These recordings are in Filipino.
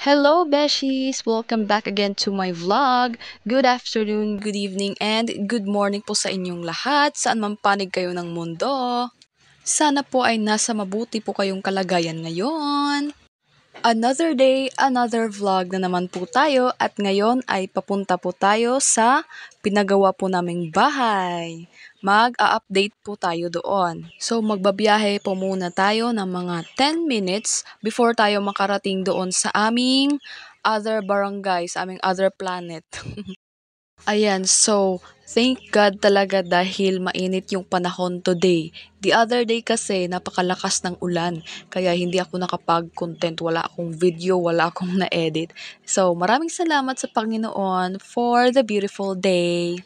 Hello, Beshies! Welcome back again to my vlog. Good afternoon, good evening, and good morning po sa inyong lahat, saan man panig kayo ng mundo. Sana po ay nasa mabuti po kayong kalagayan ngayon. Another day, another vlog na naman po tayo at ngayon ay papunta po tayo sa pinagawa po naming bahay. Mag-a-update po tayo doon. So magbabiyahe po muna tayo ng mga 10 minutes before tayo makarating doon sa aming other barangay, sa aming other planet. Ayan, so thank God talaga dahil mainit yung panahon today. The other day kasi napakalakas ng ulan, kaya hindi ako nakapag-content, wala akong video, wala akong na-edit. So maraming salamat sa Panginoon for the beautiful day.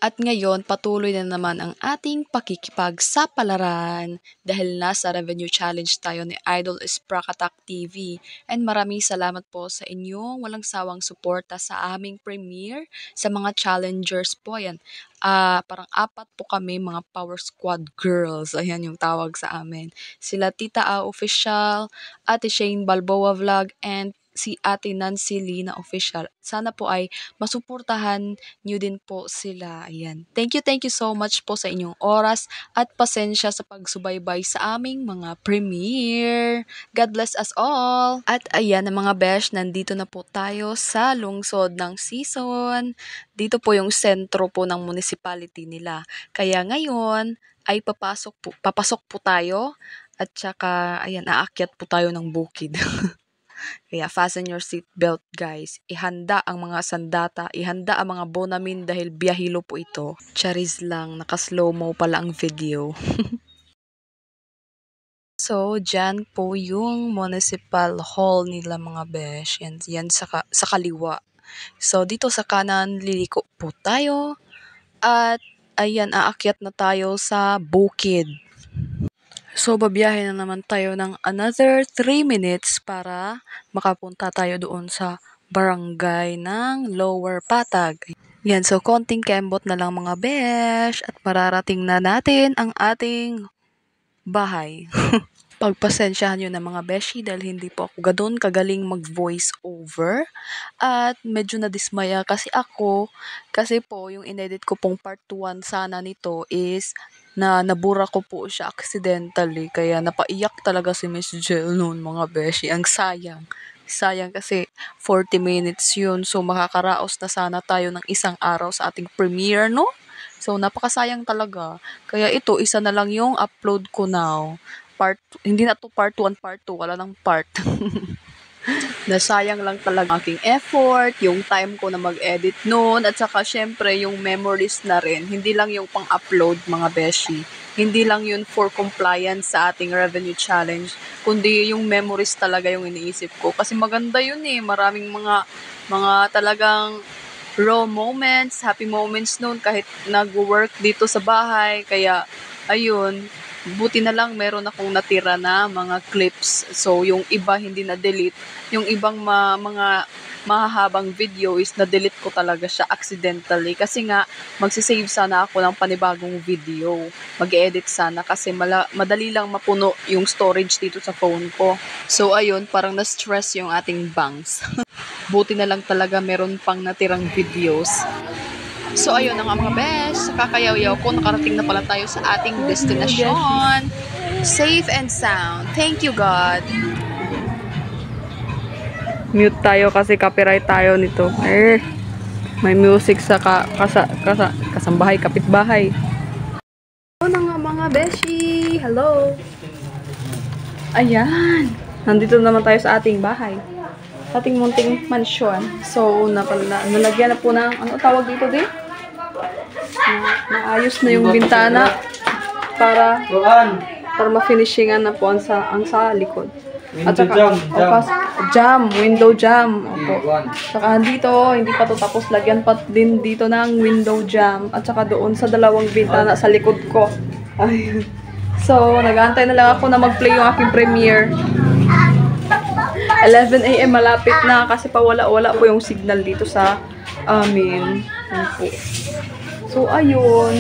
At ngayon, patuloy na naman ang ating pakikipagsapalaran dahil nasa revenue challenge tayo ni Idol Sprakatak TV. And maraming salamat po sa inyong walang sawang suporta sa aming premiere, sa mga challengers po. Ayan, parang 4 po kami, mga Power Squad girls. Ayan yung tawag sa amin. Sila Tita A Official, Ate Shane Balboa Vlog, and si Ate Nancy Lina Official. Sana po ay masuportahan nyo din po sila. Ayan. Thank you so much po sa inyong oras at pasensya sa pagsubaybay sa aming mga premiere. God bless us all. At ayan na mga besh, nandito na po tayo sa lungsod ng season. Dito po yung sentro po ng municipality nila. Kaya ngayon ay papasok po tayo at saka ayan, aakyat po tayo ng bukid. Kaya fasten your seatbelt guys. Ihanda ang mga sandata, ihanda ang mga bonamin dahil biyahilo po ito. Charis lang, naka-slow-mo pala ang video. So, dyan po yung municipal hall nila mga besh. Yan sa kaliwa. So, dito sa kanan, liliko po tayo. At, ayan, aakyat na tayo sa bukid. So, babiyahe na naman tayo ng another 3 minutes para makapunta tayo doon sa barangay ng Lower Patag. Yan, so konting kembot na lang mga besh at mararating na natin ang ating bahay. Pagpasensyahan nyo na mga beshi dahil hindi po ako kagaling mag-voice over at medyo nadismaya kasi ako kasi po yung inedit ko pong part 1 sana nito is nabura ko po siya accidentally kaya napaiyak talaga si Miss Jill noon mga beshi. Ang sayang kasi 40 minutes yun, so makakaraos na sana tayo ng isang araw sa ating premiere, no? So napakasayang talaga, kaya ito isa na lang yung upload ko now. Hindi na to part 1, part 2, wala nang part. Nasayang lang talaga aking effort, yung time ko na mag-edit noon, at saka syempre yung memories na rin. Hindi lang yung pang-upload mga beshi. Hindi lang yun for compliance sa ating revenue challenge, kundi yung memories talaga yung iniisip ko. Kasi maganda yun eh, maraming mga talagang raw moments, happy moments noon kahit nag-work dito sa bahay. Kaya ayun, buti na lang meron akong natira na mga clips. So, yung iba hindi na-delete. Yung ibang mga mahahabang video is na-delete ko talaga siya accidentally. Kasi nga, magsisave sana ako ng panibagong video. Mag-edit sana kasi madali lang mapuno yung storage dito sa phone ko. So, ayun, parang na-stress yung ating banks. Buti na lang talaga meron pang natirang videos. So, ayun na nga mga best. Kakayaw-yaw ko, nakarating na pala tayo sa ating destinasyon. Safe and sound. Thank you, God. Mute tayo kasi copyright tayo nito. May music sa kasambahay, kapitbahay. Hello na nga mga beshi. Hello. Ayan. Nandito naman tayo sa ating bahay. Ating munting mansyon. So, nalagyan na po ng, ano tawag dito din? Naayos na yung bintana para ma-finishingan na po ang sa likod. At saka, window jam. Opo. Saka dito, hindi pa to tapos, lagyan pa din dito ng window jam. At saka doon sa dalawang bintana sa likod ko. Ayun. So, nag-aantay na lang ako na mag-play yung aking premiere. 11 AM malapit na kasi pawala-wala po yung signal dito sa amin. So, ayun.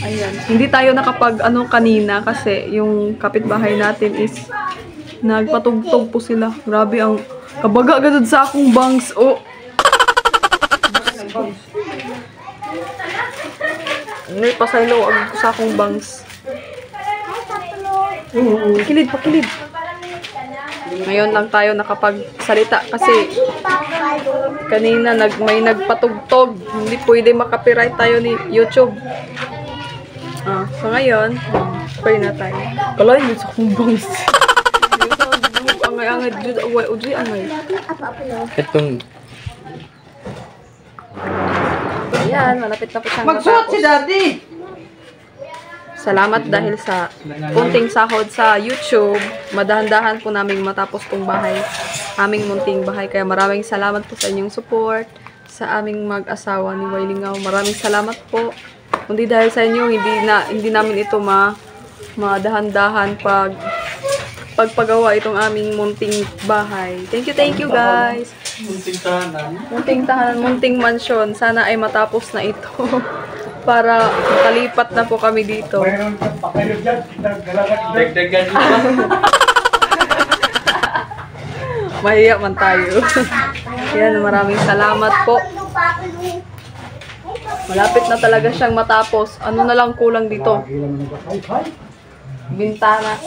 Ayan. Hindi tayo nakapag ano kanina kasi yung kapitbahay natin is nagpatugtog po sila. Grabe ang kabaga gadud sa akong bangs. Oh. May pasaylo ag sa akong bangs. Kilid pa, kilid. Ngayon lang tayo nakapagsalita kasi kanina may nagpatugtog. Hindi pwede makapiright tayo ni YouTube. So ngayon, pray na tayo. Kalahin yun sa akong bangs. Angay-angay, jud away, ujay angay. Itong Ayan, malapit na po siyang Magsuot si Daddy! Salamat dahil sa kunting sahod sa YouTube. Madahan-dahan po namin matapos tong bahay. Aming munting bahay. Kaya maraming salamat po sa inyong support. Sa aming mag-asawa ni Wailingaw. Maraming salamat po. Kundi dahil sa inyo, hindi namin ito madahan-dahan pagpagawa itong aming munting bahay. Thank you guys. munting tahanan. Munting tahanan, munting mansyon. Sana ay matapos na ito. Para makalipat na po kami dito. Mayroon kang pakayo dyan, Dagdagan mo ba? Mahiya man tayo. Yan, maraming salamat po. Malapit na talaga siyang matapos. Ano na lang kulang dito? Bintana.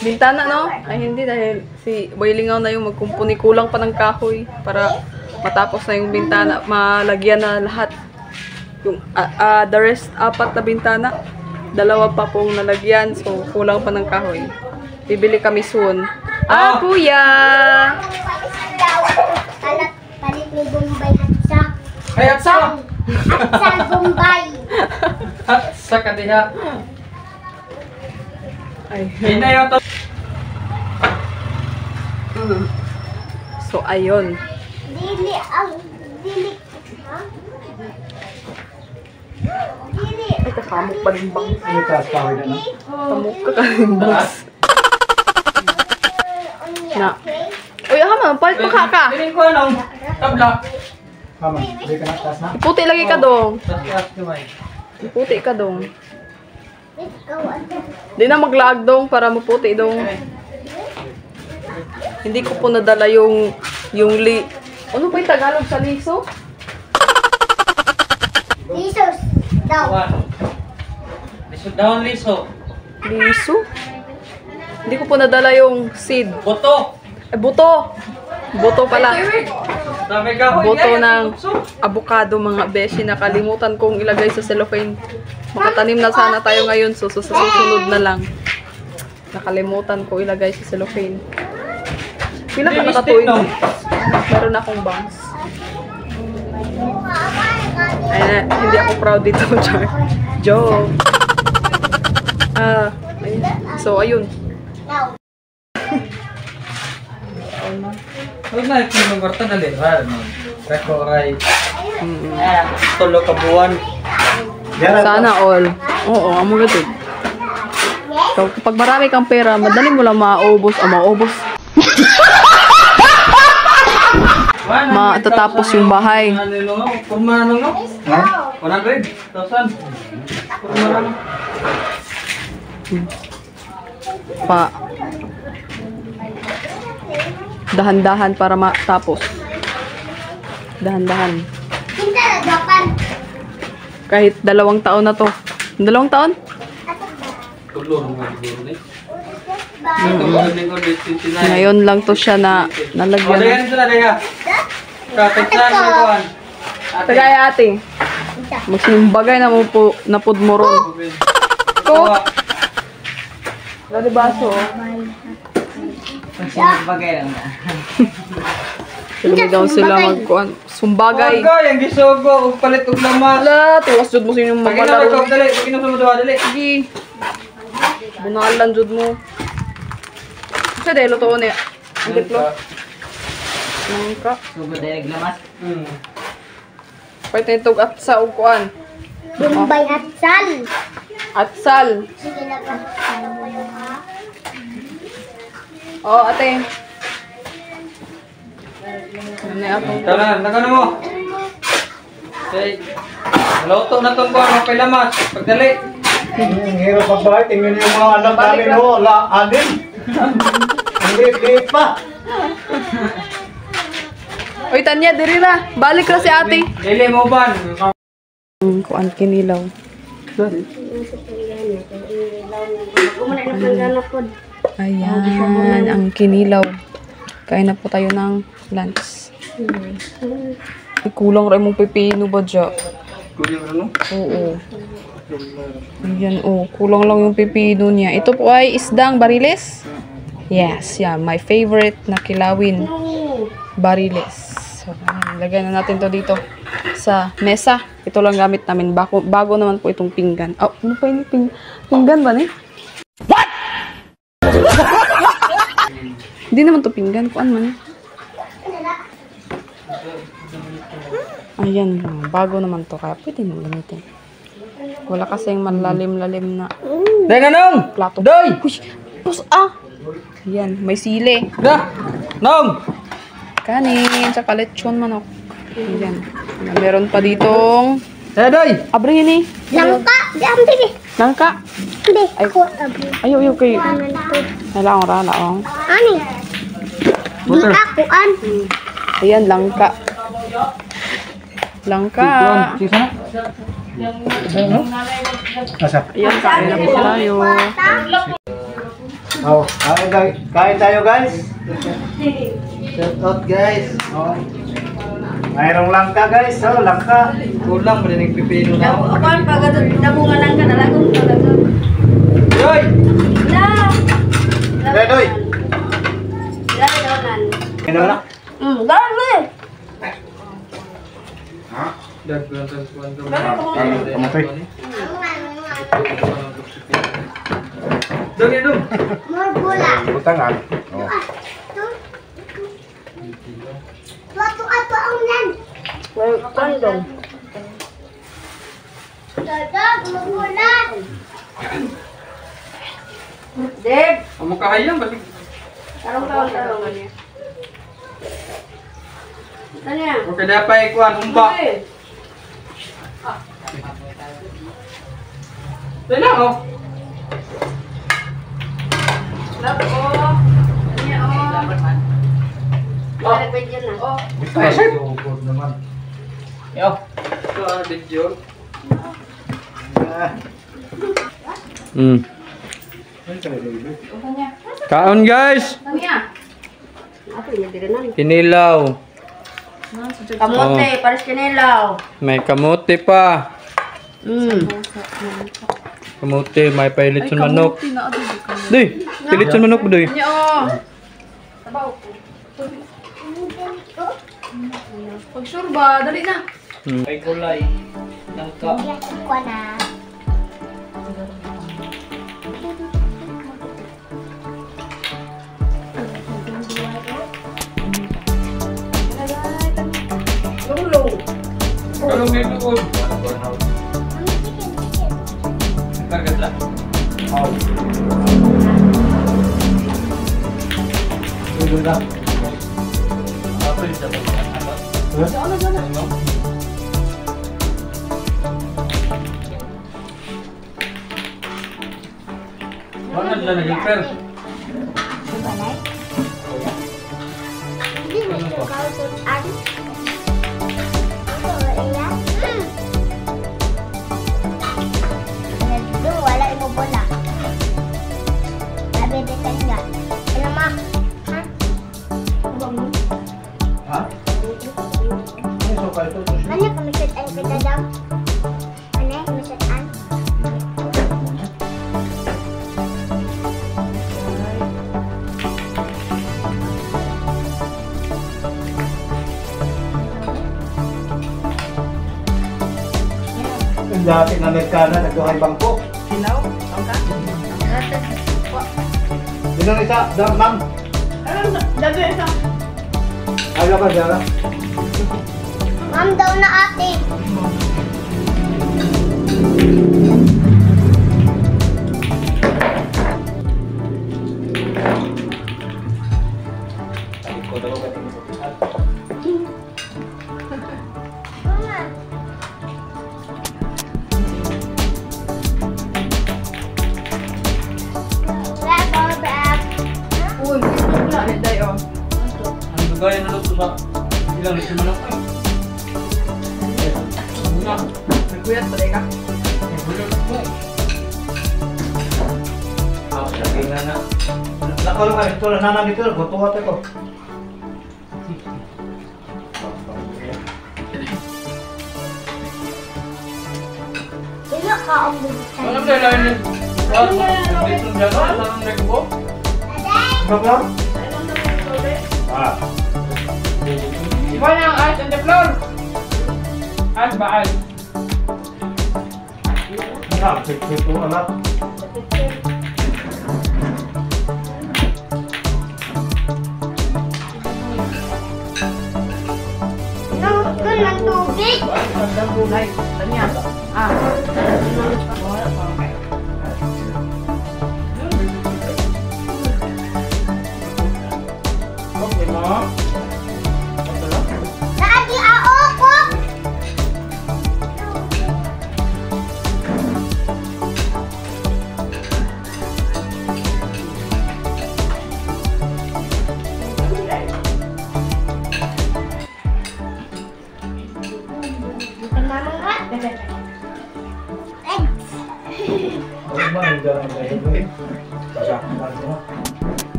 Bintana, no? Ay, hindi. Dahil si Boylingaw na yung magkumpuni. Kulang pa ng kahoy para matapos na yung bintana. Malagyan na lahat. Yung the rest, 4 na bintana. 2 pa pong nalagyan. So, kulang pa ng kahoy. Bibili kami soon. Kuya! Palit ni Bombay hatsa. Ay, atsa! Hatsa Bombay. Atsa ka diha. Ay. Hinayaw to. So, ayun. Dili ang dili. Ha? Dili. Ay, kakamok pa rin bang? Ano taas pawid na? Kamok ka ka rin bang? Na. Uy, hama, palit pa ka. Piling ko anong tabla. Tama, hindi ka na taas na. Puti lagi ka dong. Taas kamay. Puti ka dong. Ikaw ano? Di na mag-lag dong para maputi dong. Hindi ko po nadala yung ano ba yung Tagalog sa liso? Lisos daw. Awan. Lisod daw liso. Liso? Hindi ko po nadala yung seed. Boto. Buto. Buto pala. Dami ka. Buto ng avocado mga beshi. Nakalimutan kong ilagay sa cellophane. Makatanim na sana tayo ngayon. So, sa susunod na lang. Nakalimutan ko ilagay sa cellophane. Pila ka nakatuwing. Meron akong bangs. Ay, hindi ako proud dito, Char. Joke. Ayun. So, ayun. Daw. Huwag na yung pinungwarta na lirar. Rekoray. Tulo ka buwan. Sana all. Oo, amo gito. So, kapag marami kang pera, madali mo lang maubos o maubos. Matatapos yung bahay. Purma na no? Ha? 100,000. Purma na no? Dahan-dahan para matapos. Dahan-dahan. Kita na Japan. Kahit 2 taon na to. 2 taon? Tulo ng mga siguro ni. Ngayon lang to siya na O, nalagyan. dayan ito na, dayan. Kakagsan mo kuhan. Tagay ate. Magsimbagay na mo po napod mo ron. Ko. Dali baso. Lumigaw sila magkuhan. Sumbagay. Huwag ka, yung gisogo, ug palit og lamas. Ala, tiwas jud mo sinyong Pag ina mamalaro. dali, pag ina mo dali. Sige. Bunalan jud mo. Sa delo to ni. Ang diplo. Nangka. Hmm. Pwede itog at sa uguan. Bombay hatsal. Atsal. Sige na ka. Oh, ate. Ano ako? Tara, naka na mo. Okay. Luto na itong kuha. Mapay lamas. Pagdali. Ang hirap pagbahay. Tingnan niyo yung mga anak namin ho. Wala, anin. Ang liit pa. Uy, Tanya, diri na. Balik na si ate. Dili mo ban. Kuan kinilaw. Ayan, ang kinilaw. Kain na po tayo ng lunch. Ay, kulang rin mong pipino ba dyan? Kulang ano? Oo. Ayan, kulang lang yung pipino niya. Ito po ay isdang bariles. Yes, yeah, my favorite na kilawin. Bariles. So, ayan, lagay na natin to dito sa mesa. Ito lang gamit namin. Bago naman po itong pinggan. Oh, ano pa yun? Pinggan ba ni? What? Hindi naman to pinggan. Kuan man. Ayan, bago naman to. Kaya pwede mo gamitin. Wala kasing malalim-lalim na Dahil na nung! plato. Doy! Pus, Ayan, may sili. Da! Nung! Kanin, tsaka lechon manok. Ayan. Meron pa ditong Doy! abri ni. Langka. Diyan, bibi. Nangka. Hindi. Ay. Ko, abi. Ayaw kay. Ano to? Laong ra, laong. Ani? Di Butter. ako, an. Ayan, langka. Langka. Sisa na? Asa? Ayan, kain na po tayo. Oh, kain tayo guys. Shout out guys. Oh. Mayroong langka guys. Oh, langka. Kulang, marinig pipino na ako. Apan pag dabungan lang ka na lagong talaga. Doy! Na. Doy. Dalan. Ano na? Dalan mo. Kamote. Doy, ano? More gula. Butangan. Oh. Ato ang nan. Kandong. Dadag, more gula. Deb, Amo kahayang, balik. tarong niya. Tanya. Okay, dapat ikuan, humba. Dahil na, oh. Labo. Tanya Balik pa dyan na. Ay, good naman. Yo. Ito, video. Kaon guys! Tanya. Ato niya dirinan. Kinilaw. Kamote, pares kinilaw. May kamote pa. Kamote, may pailitson manok. Doy, pilitson manok ba doy? Sabaw. Pag sure ba, dali na. May gulay. Nangka. Ko na. Lulong. Kalong may luod. Kargat lang. Ito na. Apa yung sabi? Ano na nag-repair? Hindi mo siya kausutan. Wala mo bola. Sabi design nga. Ano ma? Ha? Ano so kayo to? Ano kamisataan kita daw? Ano kamisataan? Ang dati na nagkana, nagduhay bangko. Kilaw? Angka? Dito na isa, ma'am. Dago ito. Ayaw ka, Jara. Ma'am daw na ate. gaya na luto sa ilang lito manok. Nagkuyat pa ka? Sabi nga na. Lakal ka ito, nanang ito, gutuwat ito. Ilo ka ang bubuksan. Alam na lang yun. Dito dyan, alam na ko. Baba? Ah. Iwan ang ice on the floor. Ice ba ice? Ito, anak. Doon ng tubig. Ang gulay. Tanya. Okay mo. Daddy, ako.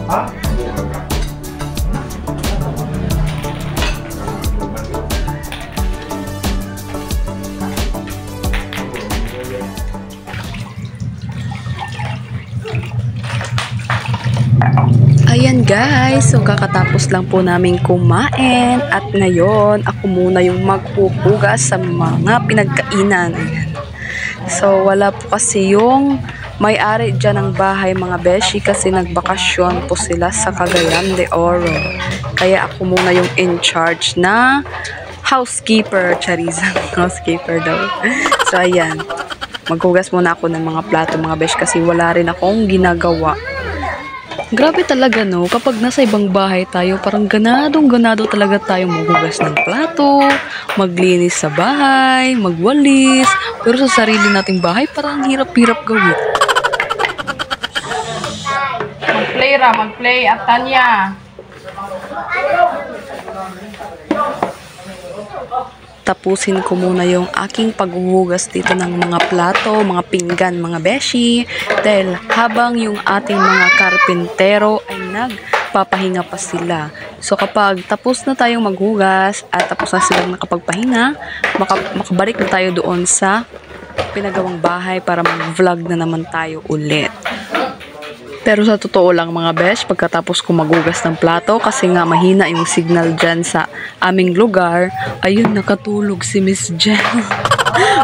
Ha? Ayan guys, so kakatapos lang po namin kumain at ngayon ako muna yung magpupugas sa mga pinagkainan. Ayan. So wala po kasi yung may-ari dyan ng bahay mga beshi kasi nagbakasyon po sila sa Cagayan de Oro. Kaya ako muna yung in charge na housekeeper, Charizan. Housekeeper daw. So ayan, maghugas muna ako ng mga plato mga beshi kasi wala rin akong ginagawa. Grabe talaga no, kapag nasa ibang bahay tayo, parang ganadong-ganado talaga tayo maghugas ng plato, maglinis sa bahay, magwalis. Pero sa sarili nating bahay, parang hirap-hirap gawin. Mag-play ra, mag-play at Tanya. Tapusin ko muna yung aking paghuhugas dito ng mga plato, mga pinggan, mga beshi. Dahil habang yung ating mga karpintero ay nagpapahinga pa sila. So kapag tapos na tayong maghugas at tapos na silang nakapagpahinga, makabalik na tayo doon sa pinagawang bahay para mag-vlog na naman tayo ulit. Pero sa totoo lang mga besh, pagkatapos ko maghugas ng plato, kasi nga mahina yung signal dyan sa aming lugar, ayun, nakatulog si Miss Jen.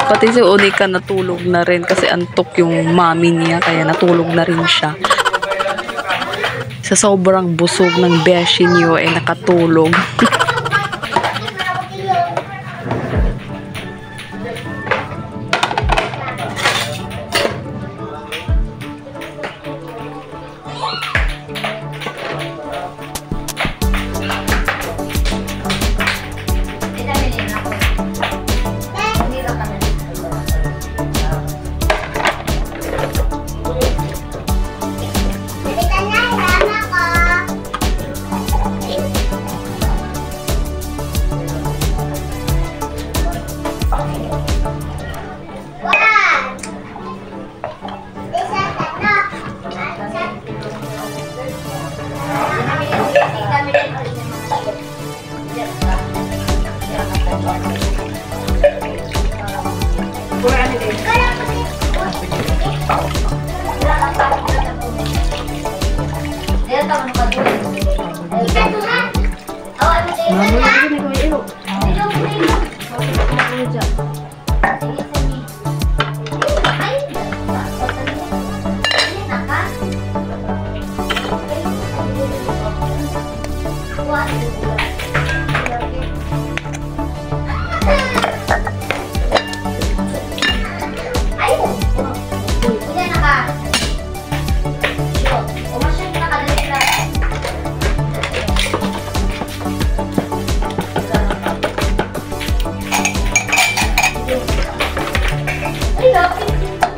Pati si Unika natulog na rin kasi antok yung mami niya, kaya natulog na rin siya. Sa sobrang busog ng beshi niyo, ay nakatulog.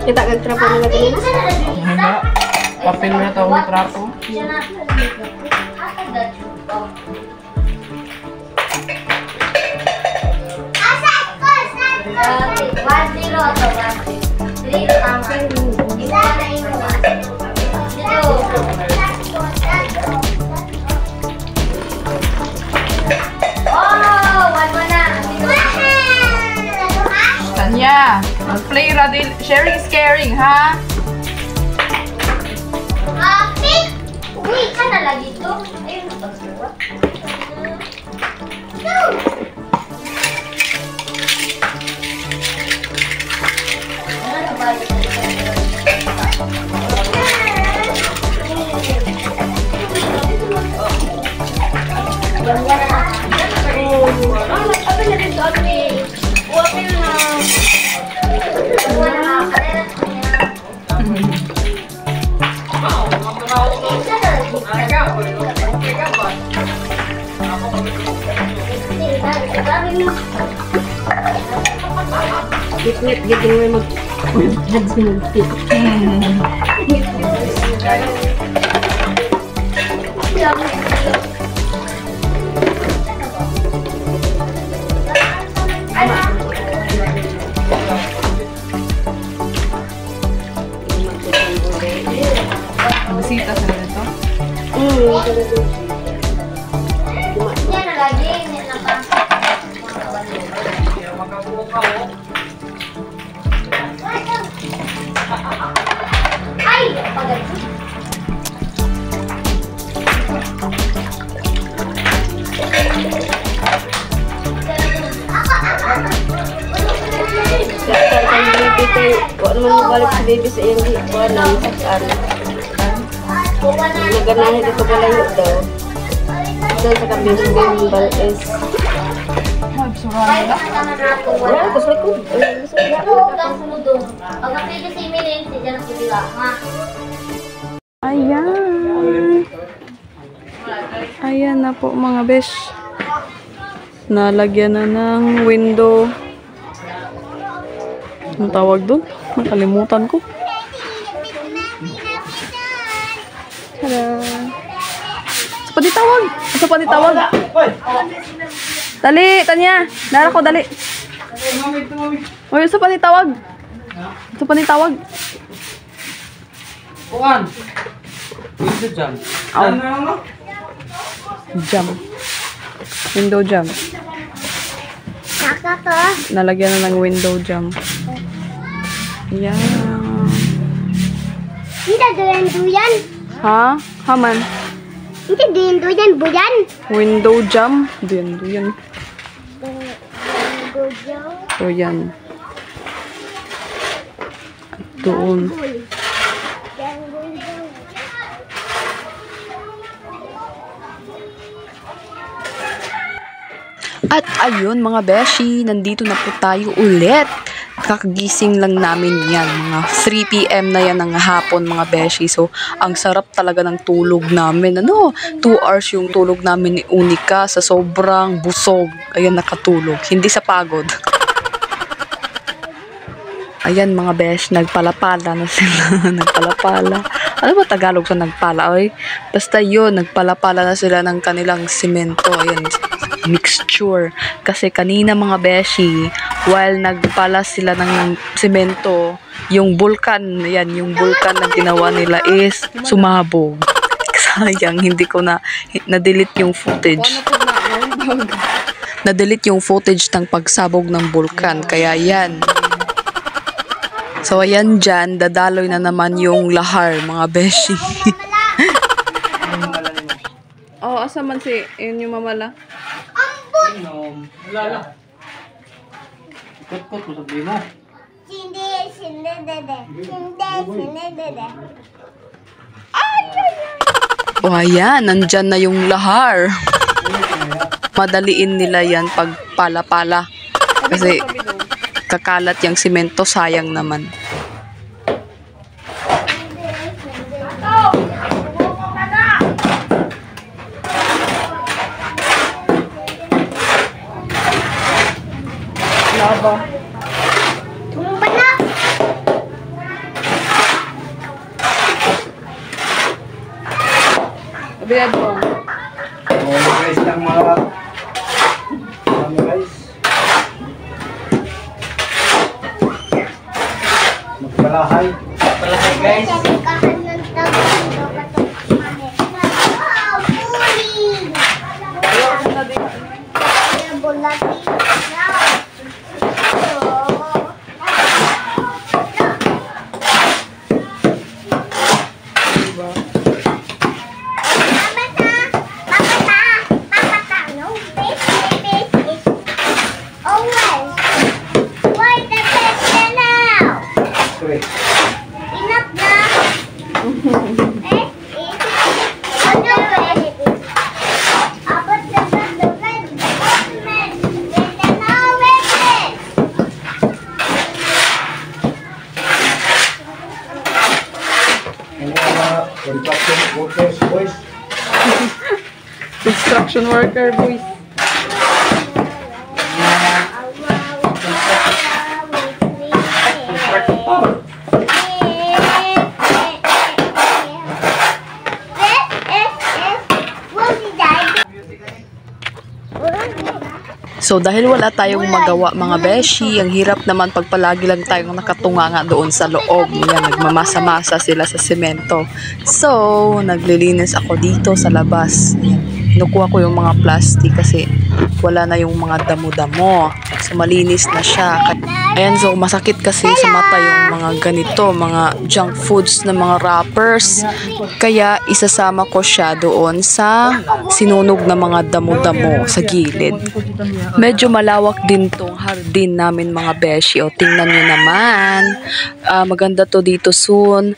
Kita nagtrapo na natin. Papel na ito ang trato. Tanya, mag-play ra din. Sharing is caring, ha? Uy, ka na lagi ito. Ayun, pagsuwa. Ano ba Git-git, gitu mo mag-heads mo mag-fit. Bisita sa nito. yan na lagi? Yan na pa. Ay! Pagod. Daktar kan baby kay wa naman mabalik si baby sa iyang buwan ng saksaan. Naganahin dito galayo daw. Ito sa kabin sa gimbal is Surala. wala ko sa likod. Ayan. Ayan na po mga besh. Nalagyan na ng window. Ang tawag doon? Nakalimutan ko. Tada! Sa panitawag! Sa panitawag! Dali! Tanya! Dara ko, dali! Uy, sa panitawag! Sa panitawag! Kuan. Window jam. Aw. Ano? Jam. Window jam. Naka to. Nalagyan na ng window jam. Ayan. Hindi duyan. Ha? Haman? Hindi duyan, buyan. Window jam? Duyan, duyan. So, yan. Doon. At ayun mga beshi, nandito na po tayo ulit. Kakagising lang namin yan. Mga 3 PM na yan ng hapon mga beshi. So, ang sarap talaga ng tulog namin. 2 hours yung tulog namin ni Unika sa sobrang busog. Ayan, nakatulog. Hindi sa pagod. Ayan mga besh, nagpalapala na sila. Nagpalapala. Ano ba Tagalog sa nagpala? Oy? Basta yun, nagpalapala na sila ng kanilang simento. Ayan, mixture. Kasi kanina mga beshi, while nagpala sila ng simento, yung vulkan, ayan, yung vulkan na ginawa nila is sumabog. Sayang, hindi ko na-delete yung footage. Na-delete yung footage ng pagsabog ng vulkan. Kaya yan. So, ayan dyan, dadaloy na naman yung lahar, mga beshi. Oh, asa man si, yun yung mamala. Wala lang. Kot-kot mo sabi mo. Hindi, dede. Hindi, dede. O ayan, nandyan na yung lahar. Madaliin nila yan pag pala-pala. Kasi kakalat yung simento, sayang naman. Laba. Tumba na. Bilad po. Oh, guys lang mga guys. Magpalahay. Palakay guys. Kahan ng tao. Construction worker, boys. So dahil wala tayong magawa mga beshi, ang hirap naman pag palagi lang tayong nakatunga nga doon sa loob. Yan, nagmamasa-masa sila sa semento. So, naglilinis ako dito sa labas. Yan. Kinukuha ko yung mga plastic kasi wala na yung mga damo-damo. So, malinis na siya. Ayan, so masakit kasi sa mata yung mga ganito, mga junk foods na mga wrappers. Kaya isasama ko siya doon sa sinunog na mga damo-damo sa gilid. Medyo malawak din tong hardin namin mga beshi. O tingnan nyo naman. Maganda to dito soon.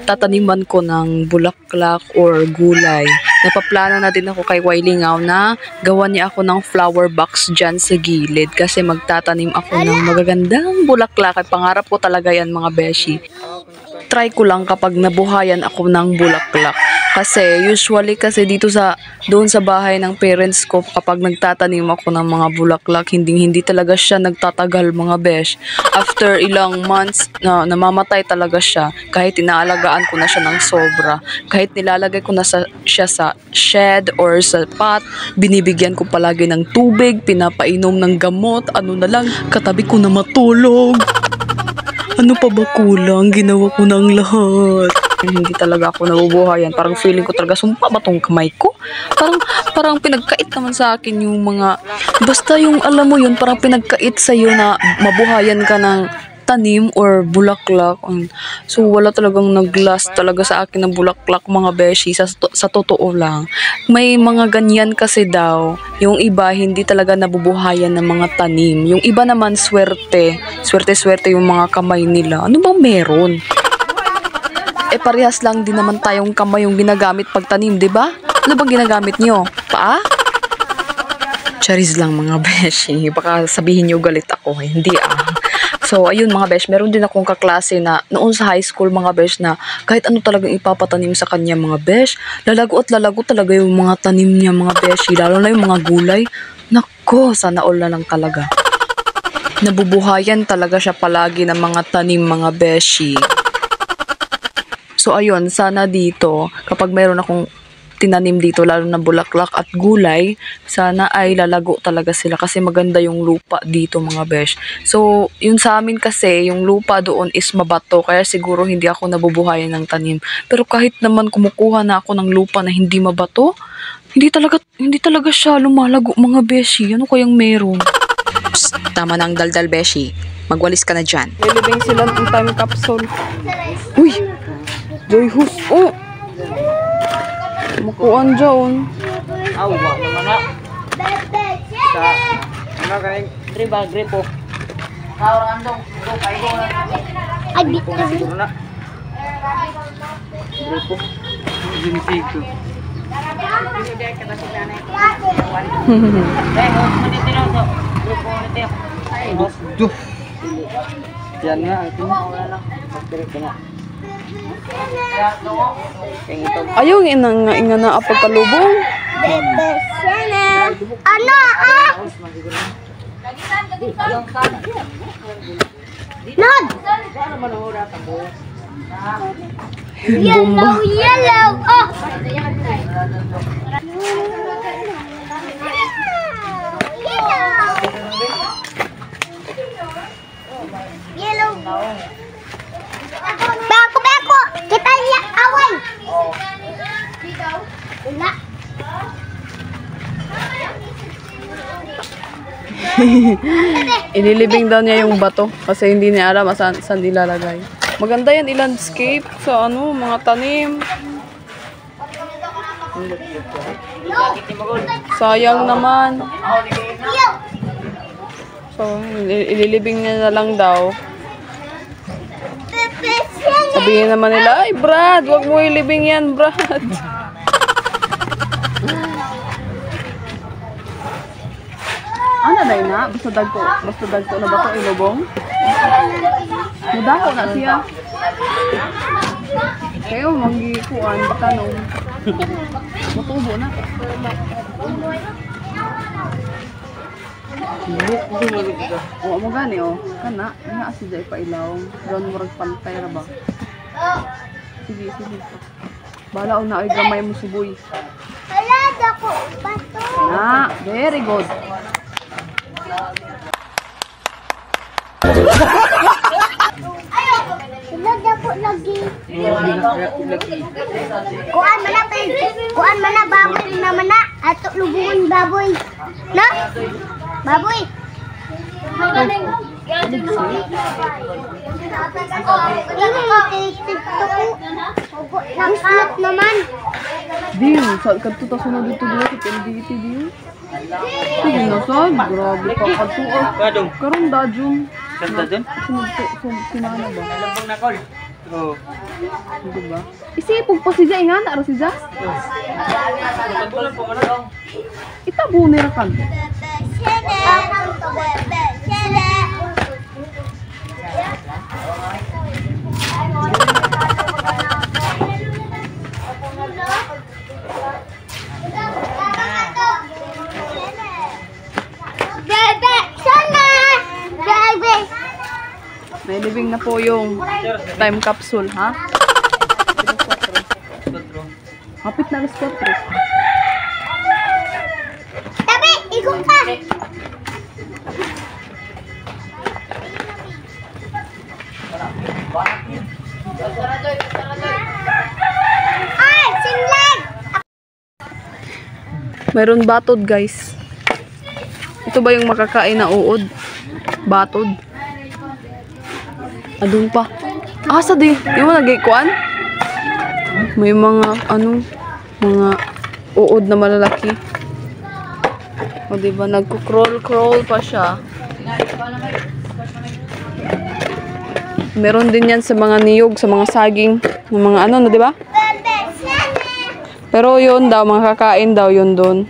Tataniman ko ng bulaklak or gulay. Napaplano na din ako kay Wailingaw na gawan niya ako ng flower box dyan sa gilid kasi magtatanim ako ng magagandang bulaklak. At pangarap ko talaga yan mga beshi. Try ko lang kapag nabuhayan ako ng bulaklak. Kasi usually kasi dito doon sa bahay ng parents ko kapag nagtatanim ako ng mga bulaklak, hindi talaga siya nagtatagal mga besh. After ilang months namamatay talaga siya kahit inaalagaan ko na siya ng sobra. Kahit nilalagay ko na siya sa shed or sa pot, binibigyan ko palagi ng tubig, pinapainom ng gamot, ano na lang, katabi ko na matulog. Ano pa ba kulang? Ginawa ko ng lahat. Hindi talaga ako nabubuhayan. Parang feeling ko talaga sumpa ba tong kamay ko? Parang pinagkait naman sa akin yung mga... Basta yung alam mo yun, parang pinagkait sa'yo na mabuhayan ka ng tanim or bulaklak. So wala talagang nag-last talaga sa akin ng bulaklak mga beshi sa totoo lang. May mga ganyan kasi daw. Yung iba hindi talaga nabubuhayan ng mga tanim. Yung iba naman swerte yung mga kamay nila. Ano bang meron? Parehas lang din naman tayong kamay yung ginagamit pagtanim, di ba? Ano bang ginagamit nyo? Paa? Charis lang mga beshi. Baka sabihin nyo galit ako. Hindi So, ayun mga besh, meron din akong kaklase na noon sa high school mga besh na kahit ano talagang ipapatanim sa kanya mga besh, lalago at lalago talaga yung mga tanim niya mga beshi, lalo na yung mga gulay. Nako, sana all na lang talaga. Nabubuhayan talaga siya palagi ng mga tanim mga beshi. So, ayun, sana dito, kapag meron akong tinanim dito, lalo na bulaklak at gulay, sana ay lalago talaga sila kasi maganda yung lupa dito mga besh. So, yun sa amin kasi, yung lupa doon is mabato, kaya siguro hindi ako nabubuhayan ng tanim. Pero kahit naman kumukuha na ako ng lupa na hindi mabato, hindi talaga siya lumalago mga beshi. Ano kayang meron? Psst, tama na ang daldal beshi. Magwalis ka na dyan. Lilibing sila ng time capsule. Uy! Joy Hus! Oh! Makuan dyan. Awa naman na. Sa ano kaning tribal gripo. Kaurang andong go kay go na. Ay, dito. Siguro na. Gripo. Ginisigo. Grupo nito. Ay, boss. Yan nga ito. Wala lang. Pagdirect na. Ayaw nga na pagkalubong. Ano? Nod! Yellow, yellow. Oh. Yellow. Bako, bako. Kita lihat awan. Wala. Ililibing daw niya yung bato kasi hindi niya alam saan ilalagay. Maganda yan i-landscape sa mga tanim. Sayang naman. So, ililibing niya na lang daw. Sabihin naman nila, ay Brad, wag mo ilibing yan, Brad. Ano na basta dagko na ba ito ilubong? Mudako na siya. Kayo manggikuan tanong. Matubo na. Oo mo gani kana nga si Jay pa ilaw. Ron murag pantay ra ba? Sige. Bala na ay gamay mo suboy. Wala dako bato. Na, very good. Wala dako lagi. Kuan mana baboy na mana ato lubungon baboy. No? Baboy. Magaling. Nagslap naman. Din, sa kadto ta sunod dito dito sa LDT din. Sige na sad, grabe pa kadto. Kadong. Karon dajun. Ganda dun? Sinana ba? Nalabong na call. Oo. Hindi ba? Isipog pa si Jay nga na si Jazz. Tagpulan po manong. Itabo ni Rakan. May living na po yung time capsule, ha? Hapit na alas 4. Tabi, ikot pa. Ay, sinlag. Mayroon batod, guys. Ito ba yung makakain na uod? Batod. Adun pa. Asa di? Yung mga nagikuan? May mga, mga uod na malalaki. O diba, nagko-crawl pa siya. Meron din yan sa mga niyog, sa mga saging, mga no, diba? Pero yun daw, mga kakain daw yun doon.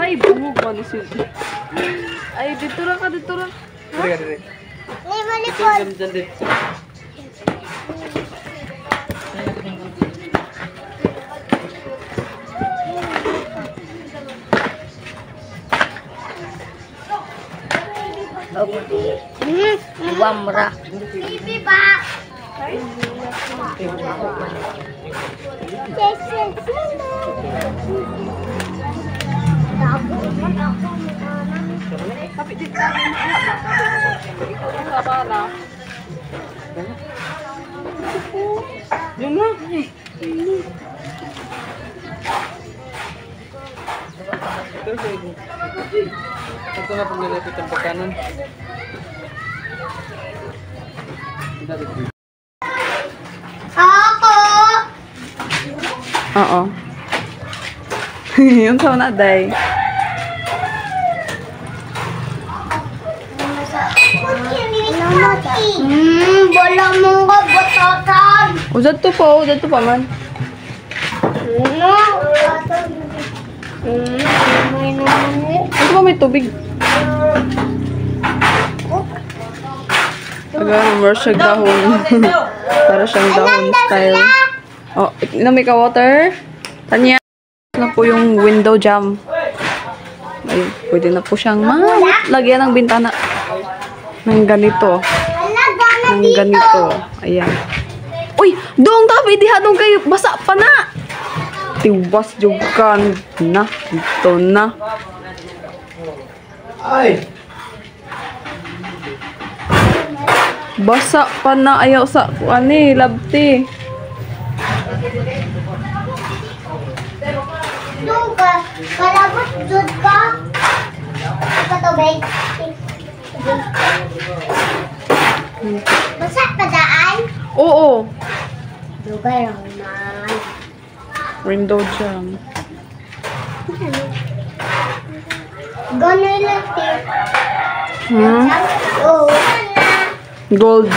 Ay, bungog ba ni Sid? Ay, dito ra ka. Dire. Limalipol. Dyan. Wamra. Bibi ba? Tapi di sana sa bala. Yun na. Ito na paglalapit ang pagkanan. Ako! Oo. Yung sa na day. Wala mong kabatasan. Udad to pa man. No. May naman eh. Ito ba may tubig? Aga, more siya dahon. Para siyang dahon style. Oh, inom ka water. Tanya. Na po yung window jam. Ayun, pwede na po siyang lagyan ng bintana. Ng ganito. Ng ganito. Ayan. Uy! Doong tabi! Dihadong kayo! Basa pa na! Tiwas jugan na. Ito na. Ay! Basa pa na. Ayaw sa kuani. Labti. Doon ka. Kalabot doon ka. Patubig. Basa pa daan? Oo. Lugar ang man. Window jam. Gano'n lang tip. Hmm? Oo. Gold.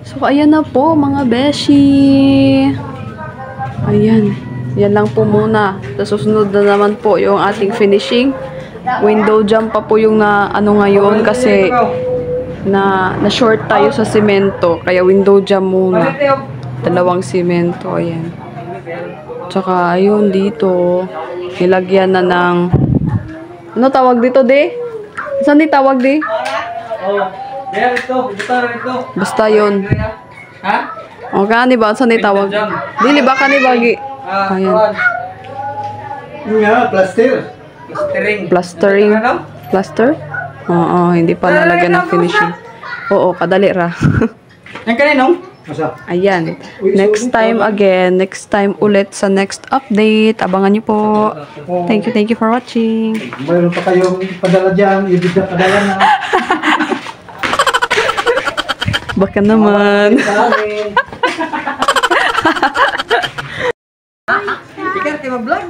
So, ayan na po mga beshi. Ayan. Yan lang po muna. Sa susunod na naman po yung ating finishing. Window jam pa po yung ngayon kasi na short tayo sa semento. Kaya window jam muna. 2 semento. Ayan. Tsaka ayun dito. Nilagyan na ng ano tawag dito, de? Saan di tawag, de? Basta yun. Ha? O kani ba? Saan di tawag? Dili ba kani bagi? Ayan. Yung nga, plaster. Plastering. Plaster? Oo, hindi pa nalagyan ng finishing. Oo, kadali ra. Ang kaninong? Masa? Ayan. Next time again. Next time ulit sa next update. Abangan nyo po. Thank you for watching. Mayroon pa kayong padala dyan. Ibig na padala na. Baka naman. Sa amin. Ikan kayo mag-vlog.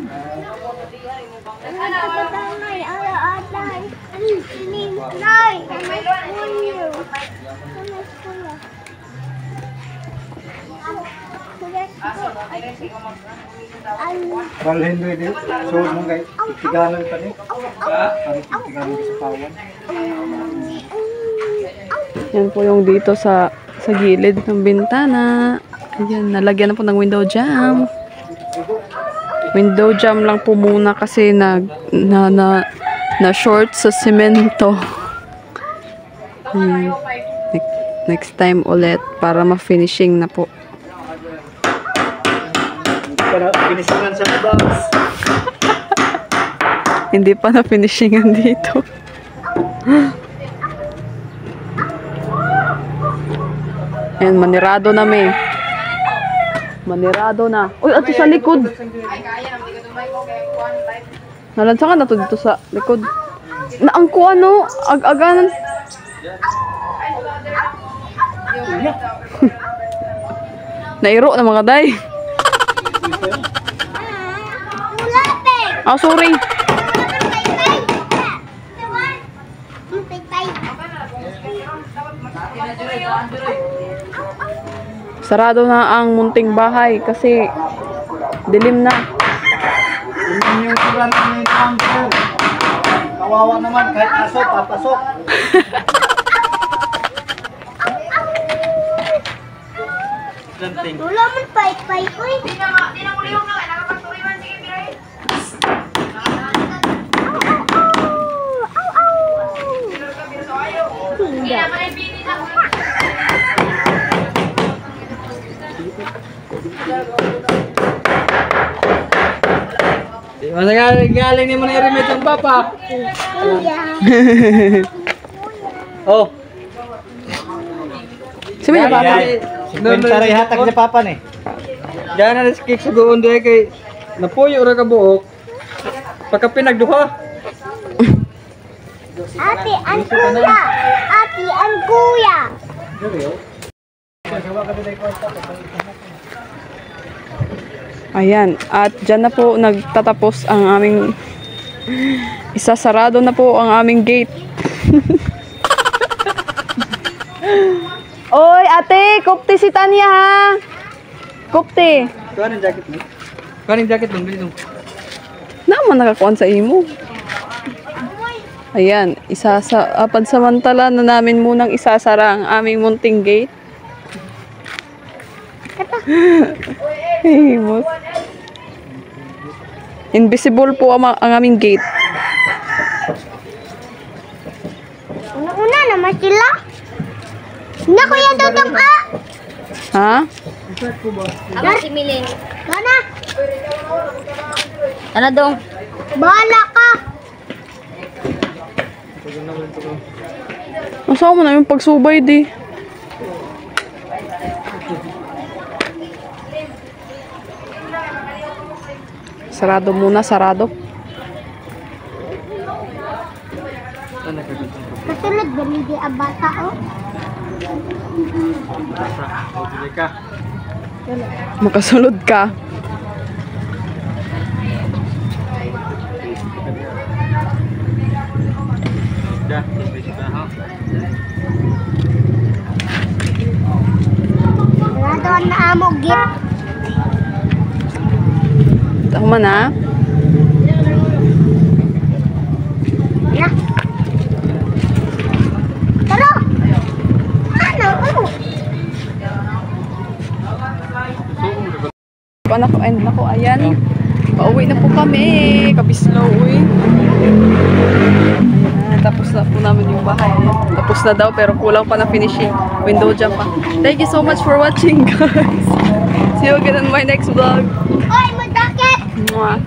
Walhin doon din. So, nung kayo, itigalan pa rin. Parang itigalan sa pawan. Yan po yung dito sa gilid ng bintana. Ayan, nalagyan na po ng window jam. Window jam lang po muna kasi na short sa semento. Ayan. Next time ulit para ma-finishing na po. Para pinisingan sa box. Hindi pa na-finishingan dito. Ayan, manirado na may. Manirado na. Uy, ato sa likod. Nalansa ka na to dito sa likod. Naangko ano? Ag-aganan. Nairo na mga day. Oh, sorry. Sarado na ang munting bahay kasi dilim na. Yung surat ni Uncle. Kawawa naman kahit aso, papasok. Wala man pay-pay ko eh. Hindi. Galing ni mo na i-remit yung papa. Oh. Sabi niya, papa. Kwenta rin hatag niya papa ni. Diyan na skik sa doon dahil kay napuyo ra ka buok. Pagka pinagduha. Ate, an kuya. Ate, an kuya. Ayan, at dyan na po nagtatapos ang aming isasarado na po ang aming gate. Oy, ate, kupti si Tanya ha. Kupti. Kuha ng jacket mo. Kuha ng jacket mo, dito. Naman nakakuan sa imo. Ayan, pansamantala na namin munang isasara ang aming munting gate. Himos. Invisible po ang aming gate. Una-una naman sila. Hindi ko yan dodong ah. Ha? Ako si Milene. Gana. Ano dong? Bahala ka. Masama mo na yung pagsubay di. Sarado muna, sarado. Kasunod ganidi ang bata oh. Makasunod ka. Wala doon na amo git. Ako man ha. Na. Tara. Ano? Ano? Nako, ayan. Pauwi na po kami. Kabislow, uy. Ayan, tapos na po namin yung bahay. Tapos na daw, pero kulang pa na finishing. Window jump pa. Thank you so much for watching, guys. See you again on my next vlog. Oy, mo jacket. Mwah.